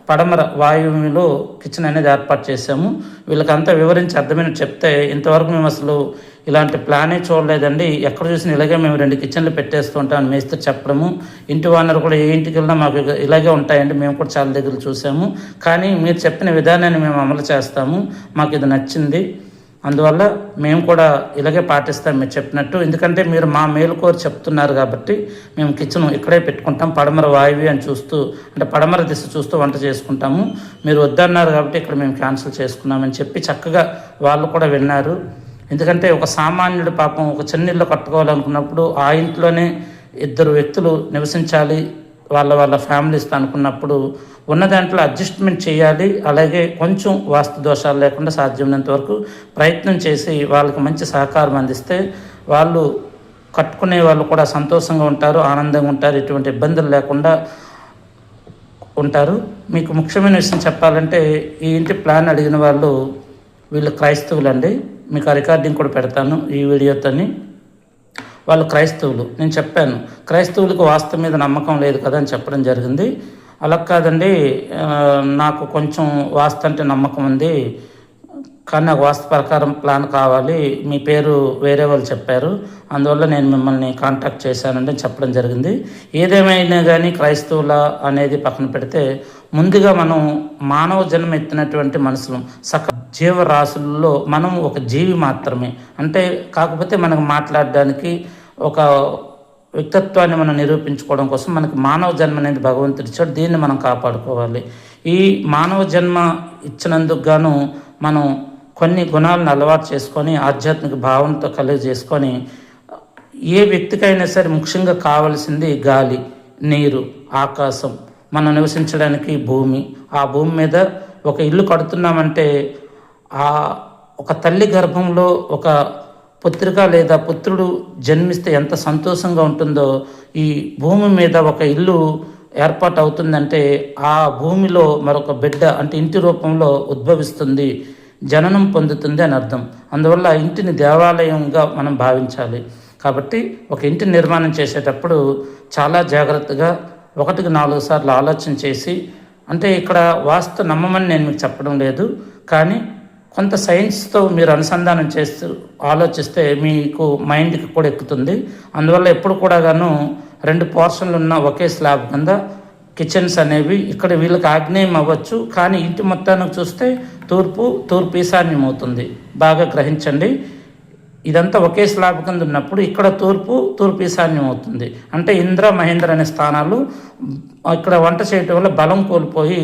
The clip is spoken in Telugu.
పడమర వాయువ్యంలో కిచెన్ అనేది ఏర్పాటు చేసాము. వీళ్ళకంతా వివరించి అర్థమైనట్టు చెప్తే, ఇంతవరకు మేము అసలు ఇలాంటి ప్లానే చూడలేదండి, ఎక్కడ చూసినా ఇలాగే మేము 2 కిచెన్లు పెట్టేస్తూ ఉంటామని మేస్త్రి చెప్పడము. ఇంటి ఓనర్ కూడా ఏ ఇంటికి వెళ్ళినా మాకు ఇలాగే ఉంటాయండి, మేము కూడా చాలా దగ్గర చూసాము, కానీ మీరు చెప్పిన విధానాన్ని మేము అమలు చేస్తాము, మాకు ఇది నచ్చింది, అందువల్ల మేము కూడా ఇలాగే పాటిస్తాం మీరు చెప్పినట్టు. ఎందుకంటే మీరు మా మేలు కోరి చెప్తున్నారు కాబట్టి మేము కిచెన్ ఇక్కడే పెట్టుకుంటాం, పడమర వాయువ్యం అని చూస్తూ, అంటే పడమర దిశ చూస్తూ వంట చేసుకుంటాము. మీరు వద్దన్నారు కాబట్టి ఇక్కడ మేము క్యాన్సిల్ చేసుకున్నామని చెప్పి చక్కగా వాళ్ళు కూడా విన్నారు. ఎందుకంటే ఒక సామాన్యుడు పాపం ఒక చిన్న ఇల్లు కట్టుకోవాలనుకున్నప్పుడు ఆ ఇంట్లోనే 2 వ్యక్తులు నివసించాలి, వాళ్ళ ఫ్యామిలీస్తో అనుకున్నప్పుడు ఉన్న దాంట్లో అడ్జస్ట్మెంట్ చేయాలి. అలాగే కొంచెం వాస్తు దోషాలు లేకుండా సాధ్యమైనంత వరకు ప్రయత్నం చేసి వాళ్ళకి మంచి సహకారం అందిస్తే వాళ్ళు కట్టుకునే వాళ్ళు కూడా సంతోషంగా ఉంటారు, ఆనందంగా ఉంటారు, ఎటువంటి ఇబ్బందులు లేకుండా ఉంటారు. మీకు ముఖ్యమైన విషయం చెప్పాలంటే, ఈ ఇంటి ప్లాన్ అడిగిన వాళ్ళు వీళ్ళు క్రైస్తవులండి. మీకు ఆ రికార్డింగ్ కూడా పెడతాను ఈ వీడియోతోని. వాళ్ళు క్రైస్తవులు. నేను చెప్పాను క్రైస్తవులకు వాస్తు మీద నమ్మకం లేదు కదా అని చెప్పడం జరిగింది. అలా కాదండి, నాకు కొంచెం వాస్తు అంటే నమ్మకం ఉంది, కానీ నాకు వాస్తు ప్రకారం ప్లాన్ కావాలి, మీ పేరు వేరే వాళ్ళు చెప్పారు, అందువల్ల నేను మిమ్మల్ని కాంటాక్ట్ చేశానండి అని చెప్పడం జరిగింది. ఏదేమైనా కానీ క్రైస్తవుల అనేది పక్కన పెడితే, ముందుగా మనం మానవ జన్మ ఎత్తినటువంటి మనుషులం, జీవరాశుల్లో మనం ఒక జీవి మాత్రమే. అంటే కాకపోతే మనకు మాట్లాడడానికి, ఒక వ్యక్తిత్వాన్ని మనం నిరూపించుకోవడం కోసం మనకి మానవ జన్మ అనేది భగవంతుడు ఇచ్చాడు, దీన్ని మనం కాపాడుకోవాలి. ఈ మానవ జన్మ ఇచ్చినందుకు గాను మనం కొన్ని గుణాలను అలవాటు చేసుకొని ఆధ్యాత్మిక భావంతో కలిగజేసుకొని, ఏ వ్యక్తికైనా సరే ముఖ్యంగా కావలసింది గాలి, నీరు, ఆకాశం, మనం నివసించడానికి భూమి. ఆ భూమి మీద ఒక ఇల్లు కడుతున్నామంటే, ఒక తల్లి గర్భంలో ఒక పుత్రిక లేదా పుత్రుడు జన్మిస్తే ఎంత సంతోషంగా ఉంటుందో, ఈ భూమి మీద ఒక ఇల్లు ఏర్పాటు అవుతుందంటే ఆ భూమిలో మరొక బిడ్డ అంటే ఇంటి రూపంలో ఉద్భవిస్తుంది, జననం పొందుతుంది అని అర్థం. అందువల్ల ఇంటిని దేవాలయంగా మనం భావించాలి. కాబట్టి ఒక ఇంటిని నిర్మాణం చేసేటప్పుడు చాలా జాగ్రత్తగా 1కి 4 సార్లు ఆలోచన చేసి, అంటే ఇక్కడ వాస్తు నమ్మమని నేను మీకు చెప్పడం లేదు, కానీ కొంత సైన్స్తో మీరు అనుసంధానం చేస్తూ ఆలోచిస్తే మీకు మైండ్కి కూడా ఎక్కుతుంది. అందువల్ల ఎప్పుడు కూడా 2 పోర్షన్లు ఉన్న ఒకే స్లాబ్ కింద కిచెన్స్ అనేవి ఇక్కడ వీళ్ళకి ఆగ్నేయం అవ్వచ్చు, కానీ ఇంటి మొత్తానికి చూస్తే తూర్పు ఈశాన్యం అవుతుంది. బాగా గ్రహించండి, ఇదంతా ఒకే స్లాబ్ కింద ఉన్నప్పుడు ఇక్కడ తూర్పు ఈశాన్యం అవుతుంది. అంటే ఇంద్ర మహేంద్ర అనే స్థానాలు ఇక్కడ వంట చేయటం వల్ల బలం కోల్పోయి